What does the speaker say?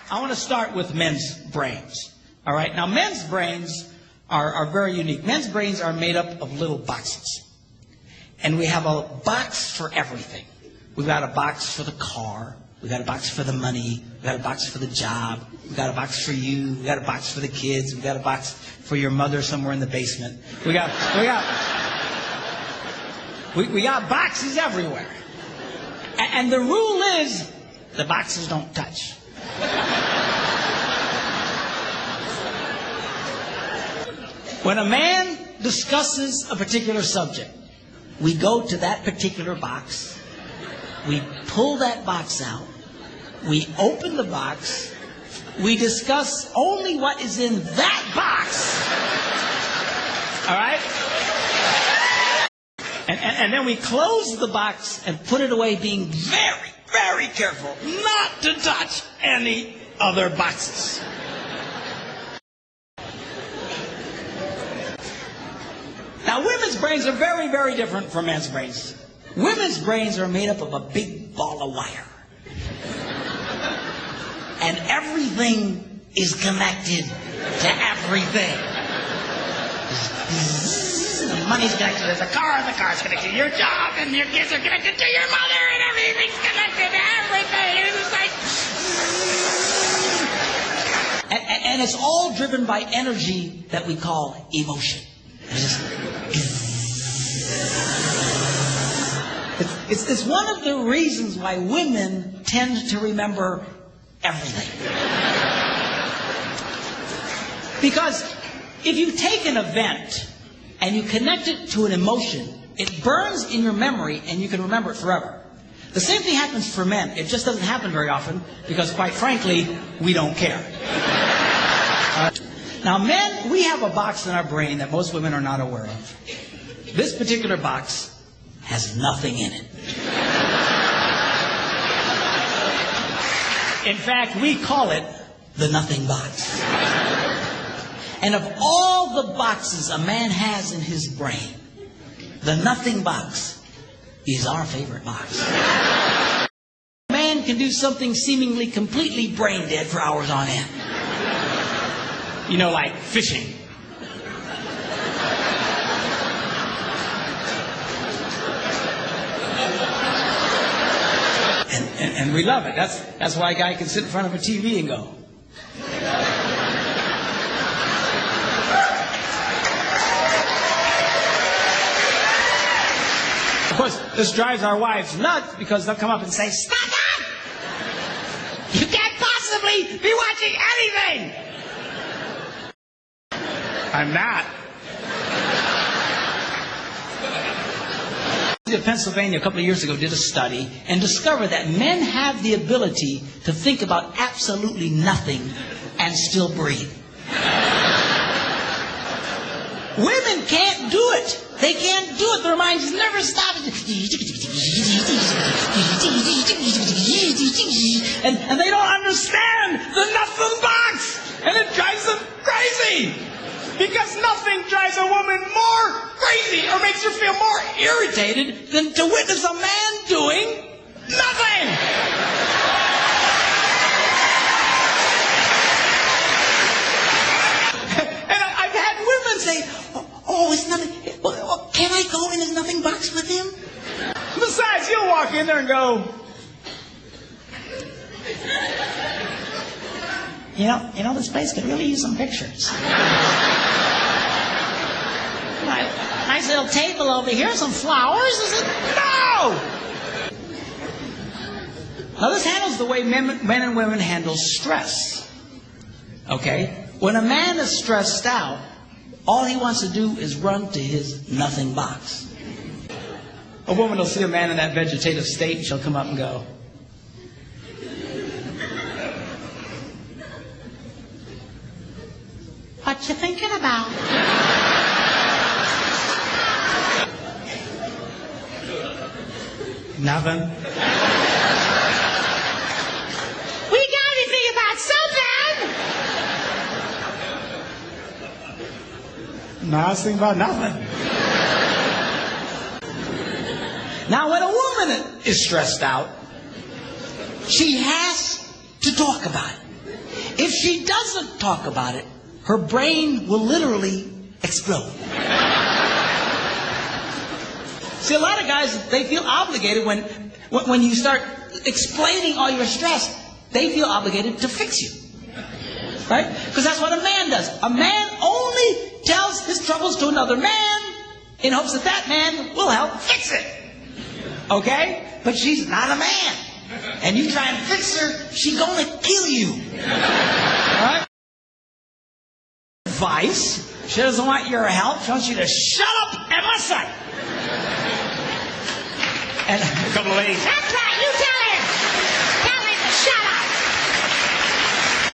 I want to start with men's brains. All right. Now, men's brains are very unique. Men's brains are made up of little boxes. And we have a box for everything. We've got a box for the car. We've got a box for the money. We've got a box for the job. We've got a box for you. We've got a box for the kids. We've got a box for your mother somewhere in the basement. We got boxes everywhere. And the rule is the boxes don't touch. When a man discusses a particular subject, we go to that particular box, we pull that box out, we open the box, we discuss only what is in that box, all right? And then we close the box and put it away, being very, very careful not to touch any other boxes. Now, women's brains are very, very different from men's brains. Women's brains are made up of a big ball of wire. And everything is connected to everything. The money's connected to the car, and the car's connected to your job, and your kids are connected to your mother, and everything's connected to everything. It's like... And it's all driven by energy that we call emotion. It's one of the reasons why women tend to remember everything. Because if you take an event and you connect it to an emotion, it burns in your memory and you can remember it forever. The same thing happens for men. It just doesn't happen very often because, quite frankly, we don't care. Now, men, we have a box in our brain that most women are not aware of. This particular box has nothing in it. In fact, we call it the nothing box. And of all the boxes a man has in his brain, the nothing box is our favorite box. A man can do something seemingly completely brain dead for hours on end. You know, like fishing. And we love it. That's why a guy can sit in front of a TV and go. Of course, this drives our wives nuts because they'll come up and say, "Stop that! You can't possibly be watching anything!" I'm not. The University of Pennsylvania a couple of years ago did a study and discovered that men have the ability to think about absolutely nothing and still breathe. Women can't do it. They can't do it. Their minds never stop. And they don't understand the nothing box. And it drives them crazy. Because nothing drives a woman more crazy or makes her feel more irritated than to witness a man doing nothing. And I've had women say, "Oh, it's nothing. Well, can I go in his nothing box with him?" Besides, you'll walk in there and go, You know, this place could really use some pictures. Nice little table over here, some flowers. No! Now, this handles the way men and women handle stress. Okay? When a man is stressed out, all he wants to do is run to his nothing box. A woman will see a man in that vegetative state, and she'll come up and go, "What you thinking about?" Nothing. We got to think about something. No, I was thinking about nothing. Now, when a woman is stressed out, she has to talk about it. If she doesn't talk about it, her brain will literally explode. See, a lot of guys, they feel obligated when you start explaining all your stress, they feel obligated to fix you. Right? Because that's what a man does. A man only tells his troubles to another man in hopes that that man will help fix it. Okay? But she's not a man. And you try and fix her, she's gonna kill you. Alright? Advice. She doesn't want your help. She wants you to shut up and listen. And a couple of ladies, that's right, you tell